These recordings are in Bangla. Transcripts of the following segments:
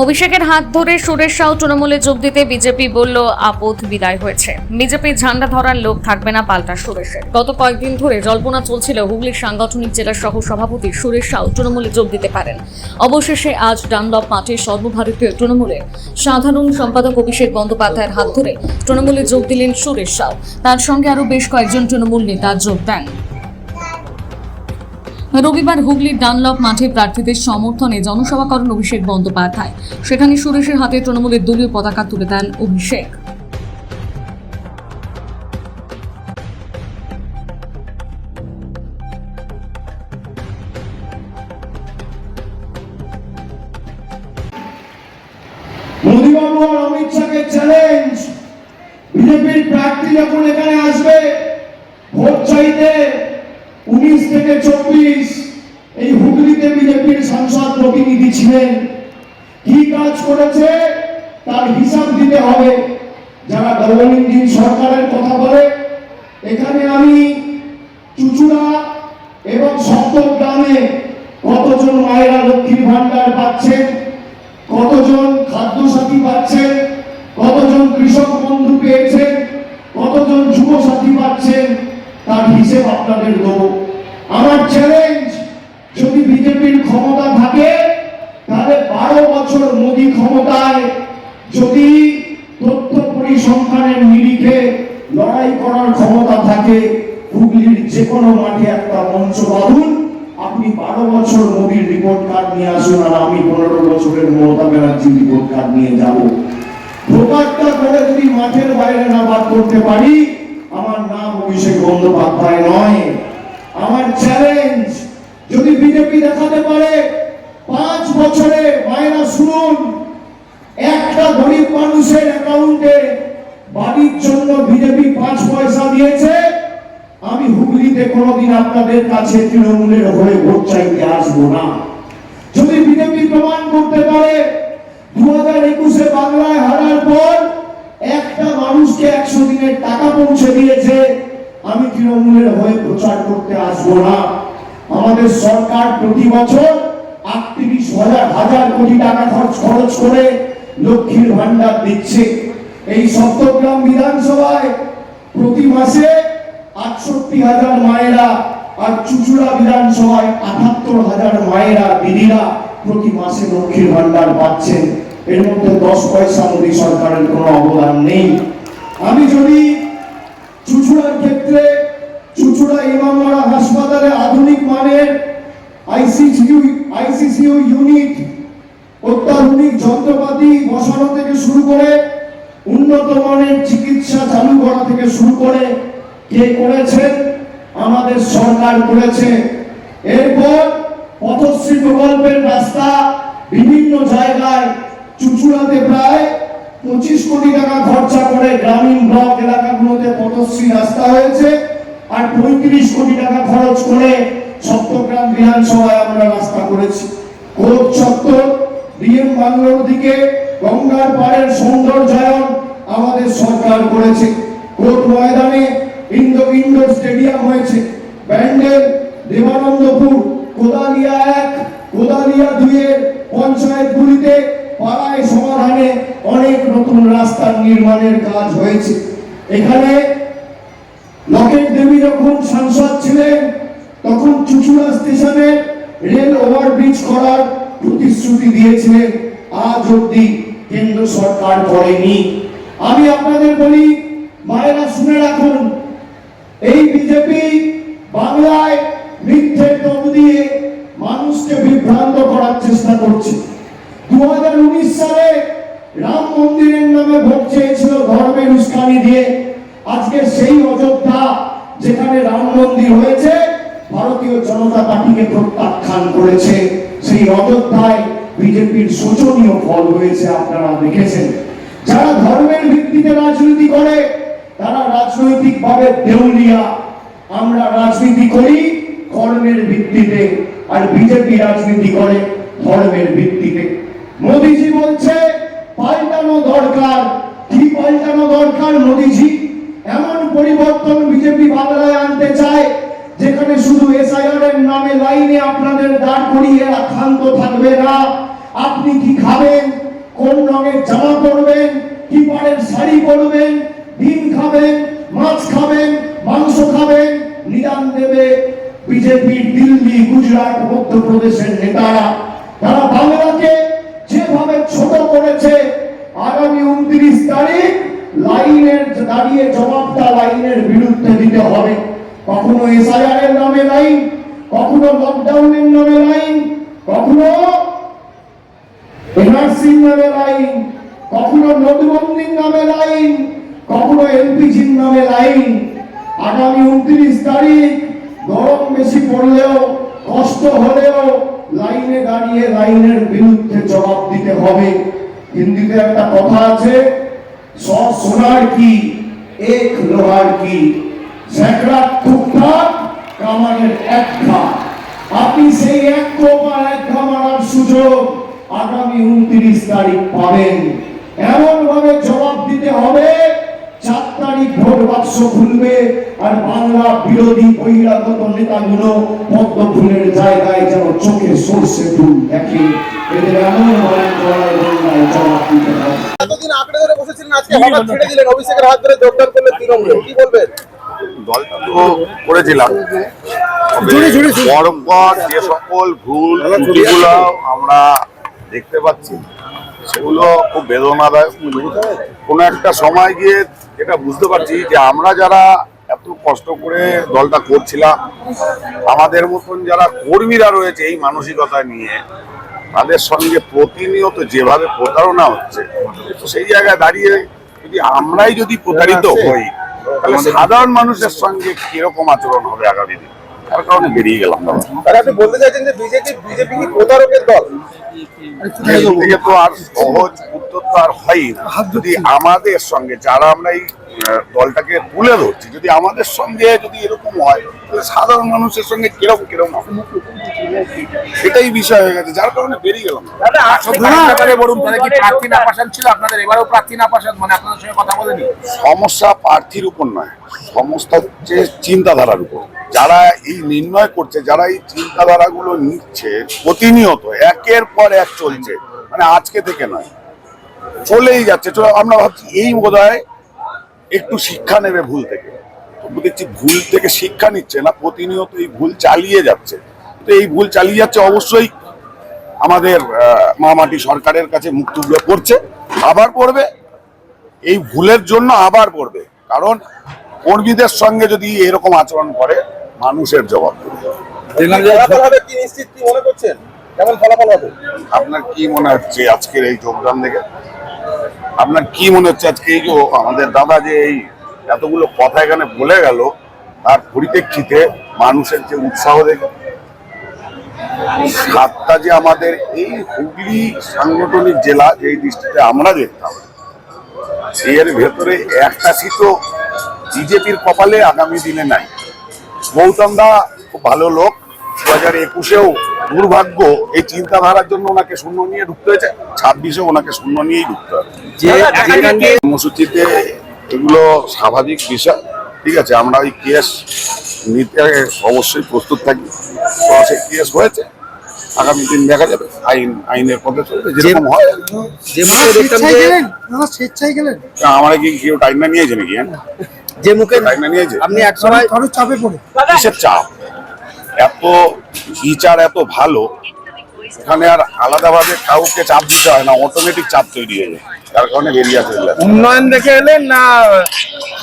অভিষেকের হাত ধরে সুরেশ সাউ তৃণমূলে যোগ দিতে বিজেপি বলল আপদ বিদায় হয়েছে। বিজেপির ঝান্ডা ধরার লোক থাকবে না পাল্টা সুরেশের। গত কয়েকদিন ধরে জল্পনা চলছিল হুগলির সাংগঠনিক জেলা সহ সভাপতি সুরেশ সাউ তৃণমূলে যোগ দিতে পারেন। অবশেষে আজ ডানলপ মাঠে সর্বভারতীয় তৃণমূলের সাধারণ সম্পাদক অভিষেক বন্দ্যোপাধ্যায়ের হাত ধরে তৃণমূলে যোগ দিলেন সুরেশ সাউ। তার সঙ্গে আরও বেশ কয়েকজন তৃণমূল নেতা যোগ দেন। রবিবার হুগলির ডানলপ মাঠে প্রার্থীদের সমর্থনে জনসভা করেন অভিষেক বন্দ্যোপাধ্যায়। সেখানে সুরেশের হাতে তৃণমূলের দলীয় পতাকা তুলে দেন অভিষেক। মোদীবাবু আর অমিত শাহের চ্যালেঞ্জ, বিজেপির প্রার্থী যখন এখানে আসবে ভোট চাইতে 19 থেকে 24 এই হুগলিতে বিজেপির সাংসদ প্রতিনিধি ছিলেন, কি কাজ করেছে তার হিসাব দিতে হবে। যারা গভর্নিং দিন সরকারের কথা বলে, এখানে আমি চুচুড়া এবং সপ্তগ্রামে কতজন মায়েরা লক্ষ্মীর ভান্ডার পাচ্ছেন, কতজন খাদ্য সাথী পাচ্ছেন, কতজন কৃষক বন্ধু পেয়েছেন, কতজন যুব সাথী পাচ্ছেন, তার হিসেব আপনাদের দেবো। আমার চ্যালেঞ্জ, যদি বিজেপির ক্ষমতা থাকে তাহলে 12 বছর মোদী ক্ষমতায় যদি তথ্য পরিসংখ্যানের নিরিখে লড়াই করার ক্ষমতা থাকে, হুগলির যে কোনো মাঠে একটা মঞ্চ বাঁধুন, আপনি 12 বছর মোদীর রিপোর্ট কার্ড নিয়ে আসুন, আর আমি 15 বছরের মমতা ব্যানার্জির রিপোর্ট কার্ড নিয়ে যাব। ভোটারটা করে যদি মাঠের বাইরে না বাদ করতে পারি, আমার নাম অভিষেক বন্দ্যোপাধ্যায় নয়। আমার চ্যালেঞ্জ, যদি বিজেপি দেখাতে পারে 5 বছরে, মায়েরা শুনুন, একটা গরিব মানুষের অ্যাকাউন্টে বাড়ির জন্য বিজেপি 5 পয়সা দিয়েছে, আমি হুগলিতে কোনোদিন আপনাদের কাছে তৃণমূলের হয়ে ভোট চাইতে আসবো না। যদি বিজেপি প্রমাণ করতে পারে 2021-এ বাংলায় হারার পর একটা মানুষকে 100 দিনের টাকা পৌঁছে দিয়েছে, আমি তৃণমূলের হয়ে প্রচার করতে আসবো না। আমাদের সরকার প্রতি বছর 38,000 কোটি টাকা খরচ করে লক্ষ্মীর ভান্ডার দিচ্ছে। এই সপ্তগ্রাম বিধানসভায় প্রতি মাসে 68,000 মায়েরা, আর চুচুড়া বিধানসভায় 78,000 মায়েরা, দিদিরা প্রতি মাসে লক্ষ্মীর ভান্ডার পাচ্ছেন। এর মধ্যে 10 পয়সা মোদী সরকারের কোনো অবদান নেই। আমি যদি চুচুড়ার ক্ষেত্রে চুচুড়া ইমামবাড়া হাসপাতালে আধুনিক মানের আইসিইউ ইউনিট, অত্যাধুনিক যন্ত্রপাতি বসানো থেকে শুরু করে উন্নত মানের চিকিৎসা চালু করা থেকে শুরু করে কে করেছেন? আমাদের সরকার করেছে। এরপর পথশ্রী প্রকল্পের রাস্তা বিভিন্ন জায়গায়, চুচুড়াতে প্রায় 25 কোটি টাকা খরচা করে গ্রামীণ ব্লক এলাকাগুলোতে পথশ্রী রাস্তা হয়েছে, আর 35 কোটি টাকা খরচ করে সপ্তগ্রাম বিধানসভায় আমরা রাস্তা করেছি। কোর্ট চত্বর, ডিএম বাংলোর দিকে গঙ্গার পাড়ের সৌন্দর্যায়ন আমাদের সরকার করেছে। কোর্ট ময়দানে ইন্ডোর স্টেডিয়াম হয়েছে। ব্যান্ডেল, দেবানন্দপুর, কোদালিয়া 1, কোদালিয়া 2 এর পঞ্চায়েতগুলিতে পাড়ায় সমাধানে অনেক নতুন রাস্তার নির্মাণের কাজ হয়েছে। এখানে লকেট দেবী যখন সাংসদ ছিলেন, তখন চুচুড়া স্টেশনে রেল ওভারব্রিজ করার প্রতিশ্রুতি দিয়েছিলেন, আজ অবধি কেন্দ্র সরকার করেনি। আমি আপনাদের বলি, মায়েরা শুনে রাখুন, এই বিজেপি বাংলায় মিথ্যে টক দিয়ে মানুষকে বিভ্রান্ত করার চেষ্টা করছে। 2019 সালে রাম মন্দিরের নামে ভোট চেয়েছিল ধর্মের উস্কানি দিয়ে। আজকে সেই অযোধ্যা, যেখানে রাম মন্দির হয়েছে, ভারতীয় জনতা পার্টিকে প্রত্যাখ্যান করেছে। সেই অযোধ্যায় বিজেপির শোচনীয় ফল হয়েছে, আপনারা দেখেছেন। যারা ধর্মের ভিত্তিতে রাজনীতি করে তারা রাজনৈতিকভাবে দেউলিয়া। আমরা রাজনীতি করি কর্মের ভিত্তিতে, আর বিজেপি রাজনীতি করে ধর্মের ভিত্তিতে। মোদিজি বলছে পাল্টানো দরকার। কি পাল্টানো দরকার? মোদিজি এমন পরিবর্তন বিজেপি বাংলায় আনতে চায় যেখানে শুধু এসআইআর এর নামে লাইনে আপনাদের দাঁড় করিয়ে ক্ষান্ত থাকবে না। আপনি কি খাবেন, কোন রঙের জামা পরবেন, কি পাড়ের শাড়ি পরবেন, ডিম খাবেন, মাছ খাবেন, মাংস খাবেন, নিদান দেবে বিজেপি দিল্লি, গুজরাট, মধ্যপ্রদেশের নেতারা। তারা বাংলাকে যেভাবে ছোট করেছে, আগামী 29 তারিখ লাইনের দাঁড়িয়ে জবাবটা লাইনের বিরুদ্ধে দিতে হবে। কখনো এসআইআর এর নামে লাইন, কখনো লকডাউনের নামে লাইন, কখনো এনআরসি নামে লাইন, কখনো নোটবন্দির নামে লাইন, কখনো এলপিজির নামে লাইন। আগামী 29 তারিখ গরম বেশি পড়লেও, কষ্ট হলেও লাইনে দাঁড়িয়ে লাইনের বিরুদ্ধে জবাব দিতে হবে। হিন্দিতে একটা কথা আছে, 100 সোনার কি, 1 লোহার কি, ঝেকড়া টুকটাক, কামানের এক ঘা। আপনি সেই এক কোপ আর এক ঘা মারার সুযোগ আগামী 29 তারিখ পাবেন। এমন ভাবে জবাব দিতে হবে, 4 তারিখ ভোট বাক্স খুলবে আর বাংলা বিরোধী বহিরাগত নেতাগুলো পদ্ম ফুলের জায়গায় যেন চোখে সর্ষে ফুল দেখে। এদের এমন ভাবে জবাব দিতে হবে। এতদিন আঁকড়ে ধরে বসেছিলেন, আজকে হঠাৎ ছেড়ে দিলেন, অভিষেকের হাত ধরে যোগদান করলেন তৃণমূলে, কি বলবেন? দলটা তো করেছিলাম, পরপর যে সকল ভুল ত্রুটিগুলো আমরা দেখতে পাচ্ছি সেগুলো খুব বেদনাদায়ক। কোনো একটা সময় গিয়ে এটা বুঝতে পারছি যে আমরা যারা এত কষ্ট করে দলটা করছিলাম, আমাদের মতন যারা কর্মীরা রয়েছে এই মানসিকতা নিয়ে, তাদের সঙ্গে প্রতিনিয়ত যেভাবে প্রতারণা হচ্ছে, তো সেই জায়গায় দাঁড়িয়ে আমরাই যদি প্রতারিত হই, তাহলে সাধারণ মানুষের সঙ্গে কিরকম আচরণ হবে আগামী দিন, তার কারণে বেরিয়ে গেলাম। আপনি বলতে চাইছেন যে বিজেপি কি প্রতারকের দল? থেকে তো আর সহজ উত্তর তো আর হয়ই না। যদি আমাদের সঙ্গে যারা আমরা এই দলটাকে তুলে ধরছি, যদি আমাদের সঙ্গে যদি এরকম হয়, তাহলে সাধারণ মানুষের সঙ্গে কিরকম হবে, সেটাই বিষয় হয়ে গেছে, যার কারণে বেরিয়ে গেলাম। সমস্যা প্রার্থীর উপর নয়, সমস্যা হচ্ছে চিন্তাধারার উপর। যারা এই নির্ণয় করছে, যারা এই চিন্তাধারাগুলো নিচ্ছে, প্রতিনিয়ত একের পর এক চলছে, মানে আজকে থেকে নয়, চলেই যাচ্ছে। আমরা ভাবছি এই বোধহয় একটু শিক্ষা নেবে ভুল থেকে, দেখছি ভুল থেকে শিক্ষা নিচ্ছে না, প্রতিনিয়ত এই ভুল চালিয়ে যাচ্ছে। তো এই ভুল চালিয়ে যাচ্ছে, অবশ্যই আমাদের মামাটি সরকারের কাছে মুখ তুলে পড়ছে, আবার পড়বে, এই ভুলের জন্য আবার পড়বে। কারণ কর্মীদের সঙ্গে যদি এরকম আচরণ করে, মানুষের জবাব দেবে। কি নিশ্চিত, কি মনে করছেন কেমন ফলাফল হবে? আপনার কি মনে হচ্ছে আজকের এই যোগদান দেখে? আপনার কি মনে হচ্ছে আজকে এই যে আমাদের দাদা যে এই এতগুলো কথা এখানে বলে গেল, তার পরিপ্রেক্ষিতে মানুষের যে উৎসাহ দেখে? সাতটা যে আমাদের এই হুগলি সাংগঠনিক জেলা, যে দৃষ্টিতে আমরা দেখতাম, এর ভেতরে একটা সিটও বিজেপির কপালে আগামী দিনে নাই। গৌতম দা খুব ভালো লোক, 2021-এও দুর্ভাগ্য এই চিন্তাধারার জন্য ওনাকে শূন্য নিয়ে ঢুকতে হয়েছে, 26-এ ওনাকে শূন্য নিয়েই ঢুকতে হবে। কর্মসূচিতে এগুলো স্বাভাবিক বিষয়, ঠিক আছে। আমরা ওই কেস নিতে অবশ্যই প্রস্তুত থাকি। তো সেই কেস হয়েছে, আগামী দিন দেখা যাবে, আইনের পথে চলবে, যেরকম হয়। আমার কি কেউ টাইম না নিয়েছে নাকি? যে মুখে টাইম না নিয়েছে, আপনি এক সময় চাপে পড়ে কিসের চাপ? এত বিচার এত ভালো, এখানে আর আলাদাভাবে কাউকে চাপ দিতে হয় না, অটোমেটিক চাপ তৈরি হয়ে যায়, যার কারণে বেরিয়ে আসে। উন্নয়ন দেখে এলেন না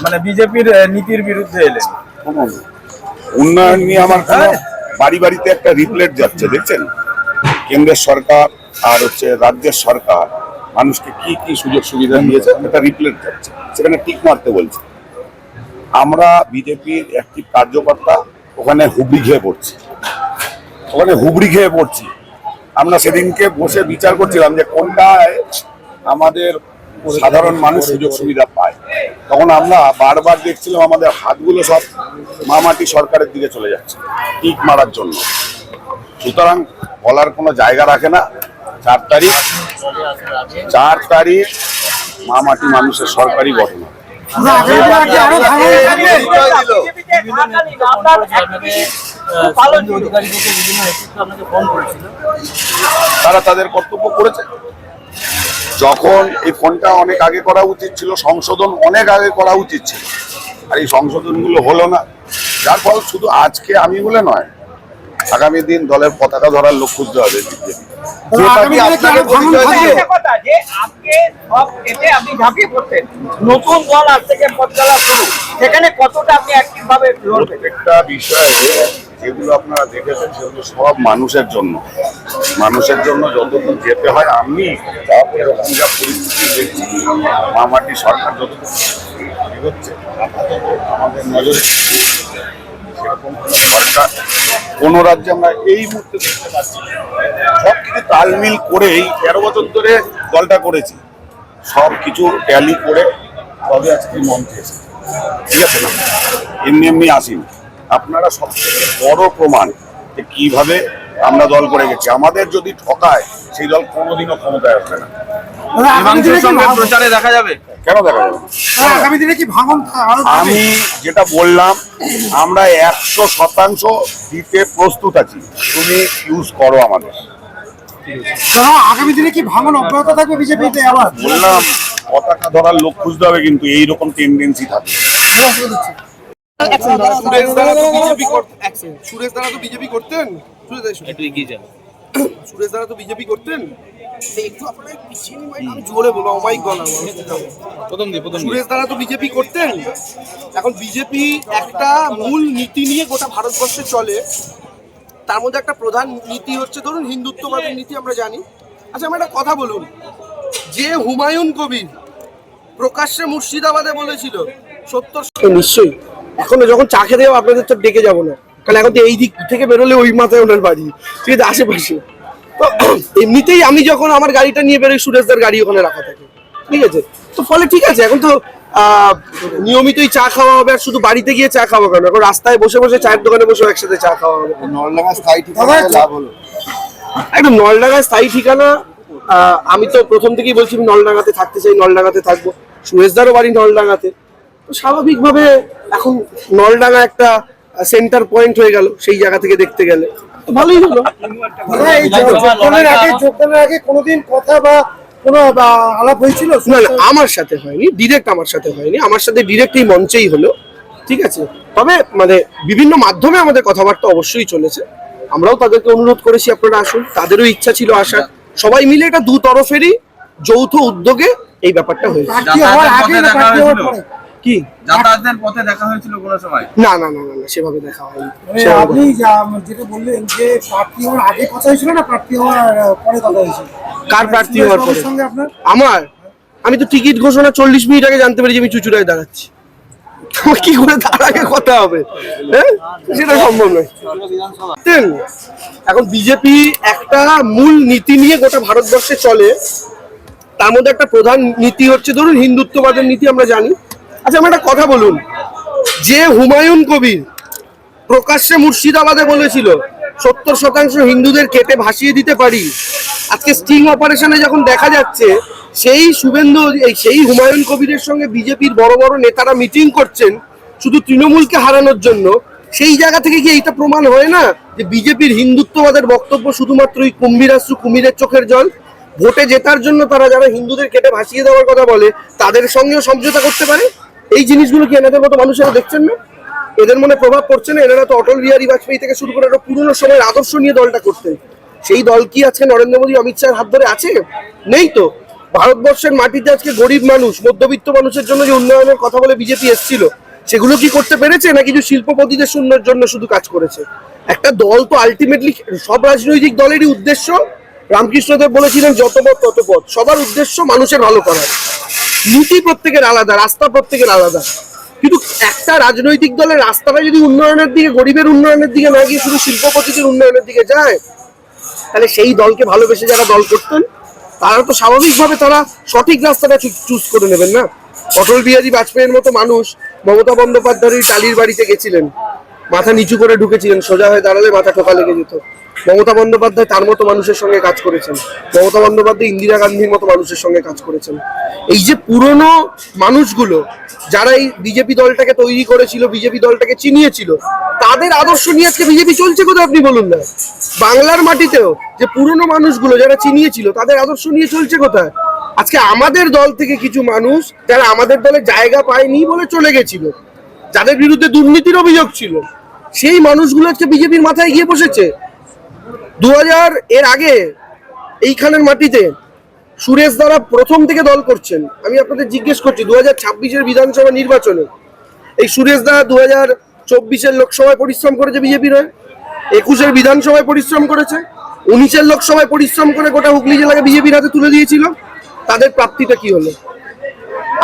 মানে বিজেপির নীতির বিরুদ্ধে এলেন? কোনো উন্নয়ন নিয়ে আমার কোনো বাড়ি বাড়িতে একটা রিপ্লেট যাচ্ছে, দেখছেন? কেন্দ্রের সরকার আর হচ্ছে রাজ্যের সরকার মানুষকে কি কি সুযোগ সুবিধা দিয়েছে, একটা রিপ্লেট যাচ্ছে, সেখানে টিক মারতে বলছে। আমরা বিজেপির একটি কার্যকর্তা ওখানে হুবড়ি খেয়ে পড়ছি। আমরা সেদিনকে বসে বিচার করছিলাম যে কোনটায় আমাদের সাধারণ মানুষ সুযোগ সুবিধা পায়। তখন আমরা বারবার দেখছিলাম আমাদের হাতগুলো সব মামাটি সরকারের দিকে চলে যাচ্ছে টিক মারার জন্য। সুতরাং বলার কোনো জায়গা রাখে না। 4 তারিখ মামাটি মানুষের সরকারি গঠন হবে। তারা তাদের কর্তব্য করেছে, যখন এই ফোনটা অনেক আগে করা উচিত ছিল, সংশোধন অনেক আগে করা উচিত ছিল, আর এই সংশোধনগুলো হলো না, যার ফল শুধু আজকে আমি বলে নয়, আগামী দিন দলের পতাকা ধরার লোক খুঁজতে হবে। নতুন দল আজ থেকে পথ চলা শুরু, সেখানে কতটা আপনি অ্যাক্টিভ ভাবে লড়বেন? প্রত্যেকটা বিষয়ে যেগুলো আপনারা দেখেছেন সেগুলো সব মানুষের জন্য, মানুষের জন্য যতদূর যেতে হয়। আমি এরকম যা পরিস্থিতি দেখছি, মামাটি সরকার যতটুকু এগোচ্ছে আমাদের নজরে সেরকম সরকার কোনো রাজ্যে আমরা এই মুহূর্তে দেখতে পাচ্ছি। সব কিছু তালমিল করেই 13 বছর ধরে দলটা করেছি, সব কিছু ট্যালি করে তবে আজকে মঞ্চে এসেছে, ঠিক আছে না? এমনি এমনি আসিনি। আপনারা সবথেকে বড় প্রমাণ যে কিভাবে আমরা দল করে গেছি। আমাদের যদি ঠকায় সেই দল কোনোদিনও ক্ষমতায় আসবে না। প্রচারে দেখা যাবে? কেন দেখা যাবে? আগামী দিনে কি ভাঙন? আমি যেটা বললাম, আমরা 100% দিতে প্রস্তুত আছি, তুমি ইউজ করো আমাদের। আগামী দিনে কি ভাঙন অব্যাহত থাকবে বিজেপিতে? আবার বললাম পতাকা ধরার লোক খুঁজতে হবে, কিন্তু এইরকম টেন্ডেন্সি থাকে। সুরেশ দাঁড়া তো বিজেপি করতেন, সুরেশ দাঁড়া তো বিজেপি করতেন, একটু আপনারা পিছিয়ে নিন, আমি জোরে বলবো, অমাইক গলা সুরেশ দাঁড়া তো বিজেপি করতেন। এখন বিজেপি একটা মূল নীতি নিয়ে গোটা ভারতবর্ষে চলে, তার মধ্যে একটা প্রধান নীতি হচ্ছে ধরুন হিন্দুত্ববাদের নীতি, আমরা জানি। আচ্ছা আমার একটা কথা বলুন, যে হুমায়ুন কবির প্রকাশ্যে মুর্শিদাবাদে বলেছিল 70 নিশ্চয়ই এখনো যখন চা খেতে যাবো আপনাদের তো ডেকে যাবো না, কারণ এখন তো এই দিক থেকে বেরোলে ওই মাথায় ওনার বাড়ি, ঠিক আছে, আশেপাশে। তো এমনিতেই আমি যখন আমার গাড়িটা নিয়ে বেরোই, সুরেশদার গাড়ি ওখানে রাখা থাকে, ঠিক আছে। তো ফলে ঠিক আছে, এখন তো নিয়মিতই চা খাওয়া হবে, আর শুধু বাড়িতে গিয়ে চা খাওয়া হবে, এখন রাস্তায় বসে বসে চায়ের দোকানে বসে একসাথে চা খাওয়া হবে। নলডাঙ্গা স্থায়ী ঠিকানা লাভ হলো। একদম নলডাঙ্গায় স্থায়ী ঠিকানা। আমি তো প্রথম থেকেই বলছি আমি নলডাঙ্গাতে থাকতে চাই, নলডাঙ্গাতে থাকবো। সুরেশদারও বাড়ি নলডাঙ্গাতে, তো স্বাভাবিকভাবে এখন নলডাঙ্গা একটা সেন্টার পয়েন্ট হয়ে গেল সেই জায়গা থেকে দেখতে গেলে, তো ভালোই হলো। যোগদানের আগে কোনোদিন কথা বা কোনো আলাপ হয়েছিল? না না, আমার সাথে হয়নি, ডিরেক্ট আমার সাথে হয়নি, আমার সাথে ডিরেক্ট এই মঞ্চেই হলো, ঠিক আছে। তবে মানে বিভিন্ন মাধ্যমে আমাদের কথাবার্তা অবশ্যই চলেছে, আমরাও তাদেরকে অনুরোধ করেছি আপনারা আসুন, তাদেরও ইচ্ছা ছিল আসার। সবাই মিলে এটা দু তরফেরই যৌথ উদ্যোগে এই ব্যাপারটা হয়েছে। কি যাতায়াতের পথে দেখা হয়েছিল কোনো সময়? না না না না, সেভাবে দেখা হয়নি। আপনি যেটা বললেন যে প্রার্থী হওয়ার আগে কথা হয়েছিল না প্রার্থী হওয়ার পরে কথা হয়েছিল? কার প্রার্থী হওয়ার পরে? সঙ্গে আপনার? আমার, আমি তো টিকিট ঘোষণা 40 মিনিট আগে জানতে পারি যে আমি চুচুড়ায় দাঁড়াচ্ছি। আমার কি করে তার আগে কথা হবে? হ্যাঁ, সেটা সম্ভব নয়। এখন বিজেপি একটা মূল নীতি নিয়ে গোটা ভারতবর্ষে চলে, তার মধ্যে একটা প্রধান নীতি হচ্ছে ধরুন হিন্দুত্ববাদের নীতি, আমরা জানি। আচ্ছা আমার একটা কথা বলুন, যে হুমায়ুন কবির প্রকাশ্যে মুর্শিদাবাদে বলেছিল 70% হিন্দুদের কেটে ভাসিয়ে দিতে পারি, আজকে স্টিং অপারেশনে যখন দেখা যাচ্ছে সেই শুভেন্দু, সেই হুমায়ুন কবিরের সঙ্গে বিজেপির বড় বড় নেতারা মিটিং করছেন শুধু তৃণমূলকে হারানোর জন্য, সেই জায়গা থেকে কি এইটা প্রমাণ হয় না যে বিজেপির হিন্দুত্ববাদের বক্তব্য শুধুমাত্র ওই কুম্ভীরাশ্রু, কুমিরের চোখের জল? ভোটে জেতার জন্য তারা যারা হিন্দুদের কেটে ভাসিয়ে দেওয়ার কথা বলে তাদের সঙ্গেও সমঝোতা করতে পারে। এই জিনিসগুলো কি এনাদের মতো মানুষেরা দেখছেন না? এদের মনে প্রভাব পড়ছে না? এনারা তো অটল বিহারী বাজপেয়ী থেকে শুরু করে একটা পুরনো সময়ের আদর্শ নিয়ে দলটা করতেন, সেই দল কি আজকে নরেন্দ্র মোদী, অমিত শাহের হাত ধরে আছে? নেই তো। ভারতবর্ষের মাটিতে আজকে গরিব মানুষ, মধ্যবিত্ত মানুষের জন্য যে উন্নয়নের কথা বলে বিজেপি এসেছিল, সেগুলো কি করতে পেরেছে, না কিছু শিল্পপতিদের শূন্যর জন্য শুধু কাজ করেছে? একটা দল তো আলটিমেটলি, সব রাজনৈতিক দলেরই উদ্দেশ্য, রামকৃষ্ণদেব বলেছিলেন যত পথ তত পথ, সবার উদ্দেশ্য মানুষের ভালো করা। নীতি প্রত্যেকের আলাদা, রাস্তা প্রত্যেকের আলাদা, কিন্তু একটা রাজনৈতিক দলের রাস্তাটা যদি উন্নয়নের দিকে, গরিবের উন্নয়নের দিকে না গিয়ে শুধু শিল্পপতিদের উন্নয়নের দিকে যায়, তাহলে সেই দলকে ভালোবেসে যারা দল করতেন তারা তো স্বাভাবিকভাবে তারা সঠিক রাস্তাটা চুজ করে নেবেন না। অটল বিহারী বাজপেয়ীর মতো মানুষ মমতা বন্দ্যোপাধ্যায়ের টালির বাড়িতে গেছিলেন, মাথা নিচু করে ঢুকেছিলেন, সোজা হয়ে দাঁড়ালে মাথা ঠোকা লেগে যেত। মমতা বন্দ্যোপাধ্যায় তার মতো মানুষের সঙ্গে কাজ করেছেন, মমতা বন্দ্যোপাধ্যায় ইন্দিরা গান্ধীর মতো মানুষের সঙ্গে কাজ করেছেন। এই যে পুরনো মানুষগুলো যারা এই বিজেপি দলটাকে তৈরি করেছিল, বিজেপি দলটাকে চিনিয়েছিল, তাদের আদর্শ নিয়ে আজকে বিজেপি চলছে কোথায় আপনি বলুন না? বাংলার মাটিতেও যে পুরনো মানুষগুলো যারা চিনিয়েছিল তাদের আদর্শ নিয়ে চলছে কোথায়? আজকে আমাদের দল থেকে কিছু মানুষ যারা আমাদের দলে জায়গা পায়নি বলে চলে গেছিল, যাদের বিরুদ্ধে দুর্নীতির অভিযোগ ছিল, সেই মানুষগুলো আজকে বিজেপির মাথায় গিয়ে বসেছে। 2000 এর আগে এইখানের মাটিতে সুরেশ দ্বারা প্রথম থেকে দল করছেন। আমি আপনাদের জিজ্ঞেস করছি, 2026-এর বিধানসভা নির্বাচনে এই সুরেশ দা 2024-এর লোকসভায় পরিশ্রম করেছে বিজেপির হয়ে, 21-এর বিধানসভায় পরিশ্রম করেছে, 19-এর লোকসভায় পরিশ্রম করে গোটা হুগলি জেলাকে বিজেপির হাতে তুলে দিয়েছিল। তাদের প্রাপ্তিটা কি হলো?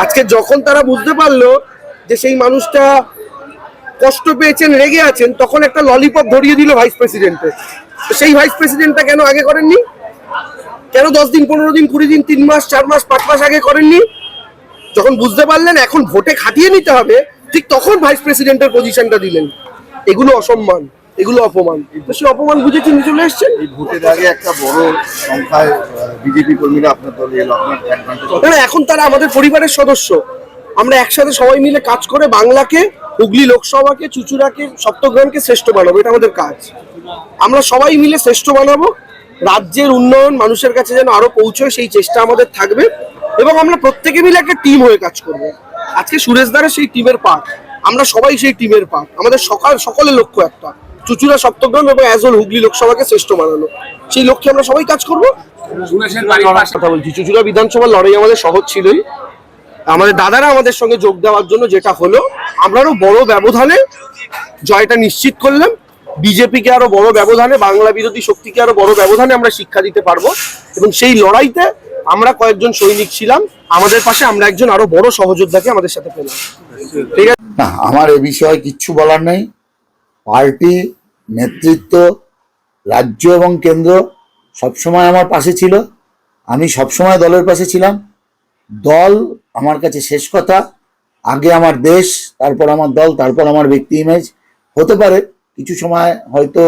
আজকে যখন তারা বুঝতে পারলো যে সেই মানুষটা কষ্ট পেয়েছেন, রেগে আছেন, তখন একটা ললিপপ ধরিয়ে দিল ভাইস প্রেসিডেন্টের। তো সেই ভাইস প্রেসিডেন্টটা কেন আগে করেননি? কেন 10 দিন, 15 দিন, 20 দিন, 3 মাস, 4 মাস, 5 মাস আগে করেননি? যখন বুঝতে পারলেন এখন ভোটে খাটিয়ে নিতে হবে, ঠিক তখন ভাইস প্রেসিডেন্টের পজিশনটা দিলেন। এগুলো অসম্মান, এগুলো অপমান। তো সেই অপমান বুঝে চিনে চলে এসছেন। এই ভোটের আগে একটা বড় সংখ্যায় বিজেপি কর্মীরা আপনার দলে এলো, আপনার অ্যাডভান্টেজ। না, এখন তারা আমাদের পরিবারের সদস্য। আমরা একসাথে সবাই মিলে কাজ করে বাংলাকে, হুগলি লোকসভাকে, চুচুড়াকে, সপ্তগ্রামকে শ্রেষ্ঠ বানাবো। এটা আমাদের কাজ। আমরা সবাই মিলে শ্রেষ্ঠ বানাবো। রাজ্যের উন্নয়ন মানুষের কাছে যেন আরো পৌঁছয়, সেই চেষ্টা আমাদের থাকবে এবং আমরা প্রত্যেকে মিলে একটা টিম হয়ে কাজ করবো। আজকে সুরেশ দ্বারা সেই টিমের পার্ট, আমরা সবাই সেই টিমের পার্ট। আমাদের সকলের লক্ষ্য একটা, চুচুড়া, সপ্তগ্রাম এবং অ্যাজল হুগলি লোকসভাকে শ্রেষ্ঠ বানানো। সেই লক্ষ্যে আমরা সবাই কাজ করবো। কথা বলছি, চুচুড়া বিধানসভার লড়াই আমাদের সহজ ছিলই। আমাদের দাদারা আমাদের সঙ্গে যোগ দেওয়ার জন্য যেটা হলো, আমরা আরো বড় ব্যবধানে জয়টা নিশ্চিত করলাম। বিজেপিকে আরো বড় ব্যবধানে, বাংলা বিরোধী শক্তিকে আরো বড় ব্যবধানে আমরা শিক্ষা দিতে পারবো এবং সেই লড়াইতে আমরা কয়েকজন সৈনিক ছিলাম। আমাদের পাশে আমরা একজন আরো বড় সহযোদ্ধাকে আমাদের সাথে পেলাম। ঠিক আছে, না, আমার এ বিষয়ে কিচ্ছু বলার নেই। পার্টি নেতৃত্ব, রাজ্য এবং কেন্দ্র সবসময় আমার পাশে ছিল। আমি সবসময় দলের পাশে ছিলাম। দল আমার কাছে শেষ কথা। আগে আমার দেশ, তারপর আমার দল, তারপর আমার ব্যক্তি ইমেজ। হতে পারে কিছু সময় হয়তো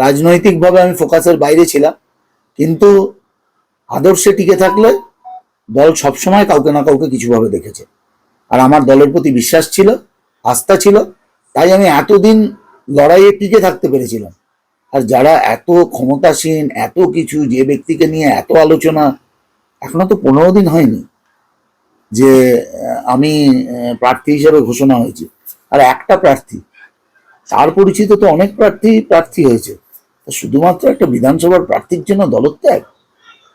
রাজনৈতিকভাবে আমি ফোকাসের বাইরে ছিলাম, কিন্তু আদর্শে টিকে থাকলে দল সবসময় কাউকে না কাউকে কিছুভাবে দেখেছে। আর আমার দলের প্রতি বিশ্বাস ছিল, আস্থা ছিল, তাই আমি এতদিন লড়াইয়ে টিকে থাকতে পেরেছিলাম। আর যারা এত ক্ষমতাসীন, এত কিছু, যে ব্যক্তিকে নিয়ে এত আলোচনা, এখনো তো 15 দিন হয়নি যে আমি প্রার্থী হিসেবে ঘোষণা হয়েছে। আর একটা প্রার্থী, তার পরিচিত তো অনেক প্রার্থী হয়েছে। শুধুমাত্র একটা বিধানসভার প্রার্থীর জন্য দলত্যাগ,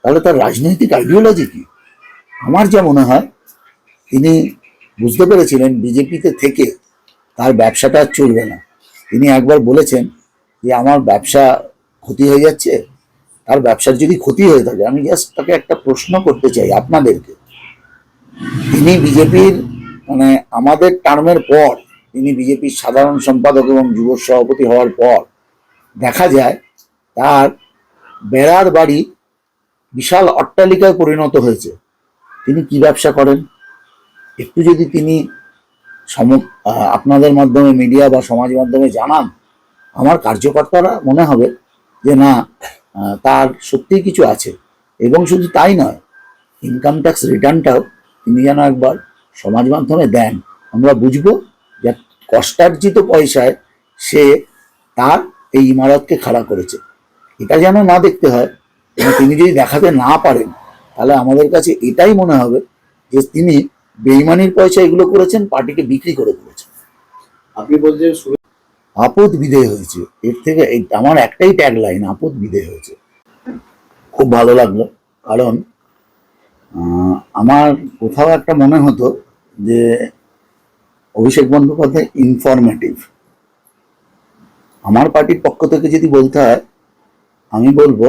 তাহলে তার রাজনৈতিক আইডিওলজি কি? আমার যা মনে হয়, তিনি বুঝতে পেরেছিলেন বিজেপিতে থেকে তার ব্যবসাটা আর চলবে না। তিনি একবার বলেছেন যে আমার ব্যবসা ক্ষতি হয়ে যাচ্ছে। তার ব্যবসার যদি ক্ষতি হয়ে থাকে, আমি জাস্ট তাকে একটা প্রশ্ন করতে চাই আপনাদেরকে। তিনি বিজেপির আমাদের টার্মের পর, তিনি বিজেপির সাধারণ সম্পাদক এবং যুব সভাপতি হওয়ার পর দেখা যায় তার বেড়ার বাড়ি বিশাল অট্টালিকায় পরিণত হয়েছে। তিনি কি ব্যবসা করেন একটু যদি তিনি আপনাদের মাধ্যমে, মিডিয়া বা সমাজ মাধ্যমে জানান, আমার কার্যকর্তারা মনে হবে যে না, তার সত্যিই কিছু আছে। এবং শুধু তাই নয়, ইনকাম ট্যাক্স রিটার্নটাও তিনি যেন একবার সমাজ মাধ্যমে দেন। আমরা বুঝবো যে কষ্টার্জিত পয়সায় সে তার এই ইমারতকে খাড়া করেছে। এটা যেন না দেখতে হয়, তিনি যদি দেখাতে না পারেন, তাহলে আমাদের কাছে এটাই মনে হবে যে তিনি বেইমানির পয়সা এগুলো করেছেন, পার্টিকে বিক্রি করে করেছেন। আপনি বলছেন আপদ বিদেয় হয়েছে, এর থেকে আমার একটাই ট্যাগ লাইন, আপদ বিদেয় হয়েছে। খুব ভালো লাগলো, কারণ আমার কোথাও একটা মনে হতো যে অভিষেক বন্দ্যোপাধ্যায় ইনফরমেটিভ। আমার পার্টির পক্ষ থেকে যদি বলতে হয়, আমি বলবো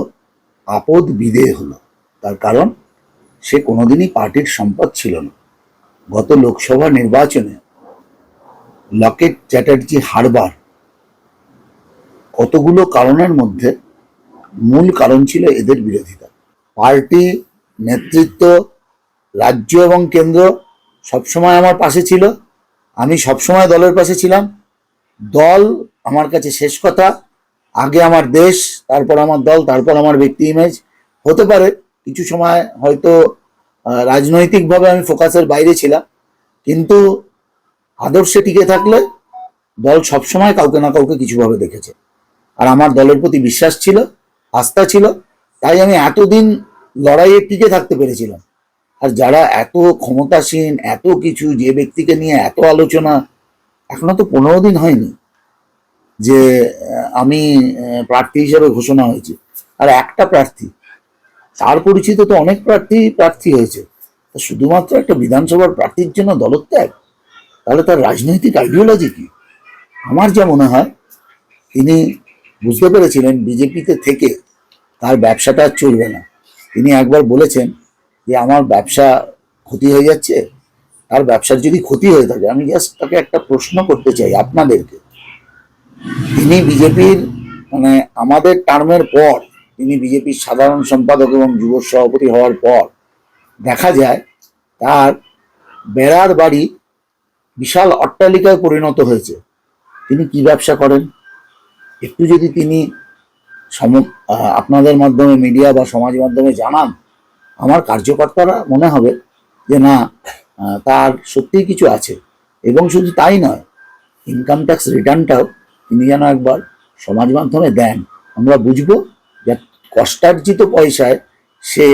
আপদ বিদেয় হলো। তার কারণ সে কোনোদিনই পার্টির সম্পদ ছিল না। গত লোকসভা নির্বাচনে লকেট চ্যাটার্জি হারবার কতগুলো কারণের মধ্যে মূল কারণ ছিল এদের বিরোধিতা। পার্টি নেতৃত্ব, রাজ্য এবং কেন্দ্র সবসময় আমার পাশে ছিল। আমি সবসময় দলের পাশে ছিলাম। দল আমার কাছে শেষ কথা। আগে আমার দেশ, তারপর আমার দল, তারপর আমার ব্যক্তি ইমেজ। হতে পারে কিছু সময় হয়তো রাজনৈতিকভাবে আমি ফোকাসের বাইরে ছিলাম, কিন্তু আদর্শে টিকে থাকলে দল সবসময় কাউকে না কাউকে কিছুভাবে দেখেছে। আর আমার দলের প্রতি বিশ্বাস ছিল, আস্থা ছিল, তাই আমি এতদিন লড়াইয়ে টিকে থাকতে পেরেছিলাম। আর যারা এত ক্ষমতাসীন, এত কিছু, যে ব্যক্তিকে নিয়ে এত আলোচনা, এখনো তো 15 দিন হয়নি যে আমি প্রার্থী হিসেবে ঘোষণা হয়েছে। আর একটা প্রার্থী, তার পরিচিত তো অনেক প্রার্থী হয়েছে, তা শুধুমাত্র একটা বিধানসভার প্রার্থীর জন্য দলত্যাগ, তাহলে তার রাজনৈতিক আইডিওলজি কি? আমার যা মনে হয় তিনি বুঝতে পেরেছিলেন বিজেপিতে থেকে তার ব্যবসাটা আর চলবে না। তিনি একবার বলেছেন যে আমার ব্যবসা ক্ষতি হয়ে যাচ্ছে। তার ব্যবসার যদি ক্ষতি হয়ে থাকে, আমি জাস্ট তাকে একটা প্রশ্ন করতে চাই আপনাদেরকে। তিনি বিজেপির মানে আমাদের টার্মের পর তিনি বিজেপির সাধারণ সম্পাদক এবং যুব সভাপতি হওয়ার পর দেখা যায় তার বেড়ার বাড়ি বিশাল অট্টালিকায় পরিণত হয়েছে। তিনি কি ব্যবসা করেন একটু যদি তিনি আপনাদের মাধ্যমে, মিডিয়া বা সমাজ মাধ্যমে জানান, আমার কার্যকর্তারা মনে হবে যে না, তার সত্যিই কিছু আছে। এবং শুধু তাই নয়, ইনকাম ট্যাক্স রিটার্নটাও তিনি যেন একবার সমাজ মাধ্যমে দেন, আমরা বুঝবো যে কষ্টার্জিত পয়সায় সে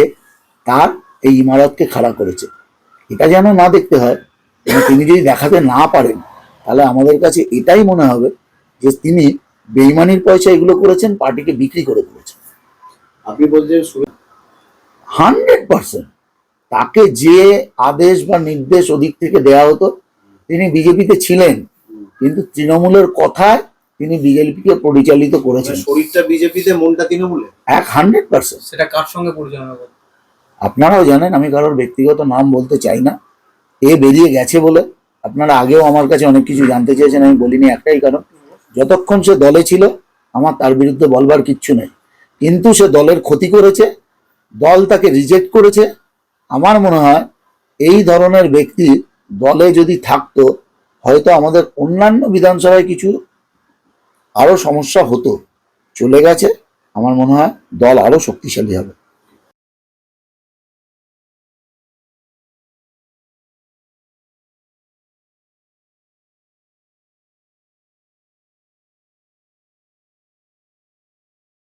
তার এই ইমারতকে খাড়া করেছে। এটা যেন না দেখতে হয়, এবং তিনি যদি দেখাতে না পারেন, তাহলে আমাদের কাছে এটাই মনে হবে যে তিনি বেইমানির পয়সা এগুলো করেছেন, পার্টিকে বিক্রি করে দিয়েছেন। আপনি বলছেন 100% তাকে যে আদেশ বা নির্দেশ ওদিক থেকে দেওয়া হতো, তিনি বিজেপিতে ছিলেন, কিন্তু তৃণমূলের কথায় তিনি বিজেপিকে পরিচালিত করেছেন। শরীরটা বিজেপিতে, মনটা তৃণমূলে। 100%। সেটা কার সঙ্গে পরিচালনা করে? আপনারাও জানেন, আমি কারোর ব্যক্তিগত নাম বলতে চাই না। এ বেরিয়ে গেছে বলে আপনারা আগেও আমার কাছে অনেক কিছু জানতে চেয়েছেন, আমি বলিনি একটাই কারণ, যতক্ষণ সে দলে ছিল আমার তার বিরুদ্ধে বলবার কিচ্ছু নেই। কিন্তু সে দলের ক্ষতি করেছে, দল তাকে রিজেক্ট করেছে। আমার মনে হয় এই ধরনের ব্যক্তি দলে যদি থাকতো, হয়তো আমাদের অন্যান্য বিধানসভায় কিছু আরো সমস্যা হতো। চলে গেছে, আমার মনে হয় দল আরো শক্তিশালী হবে।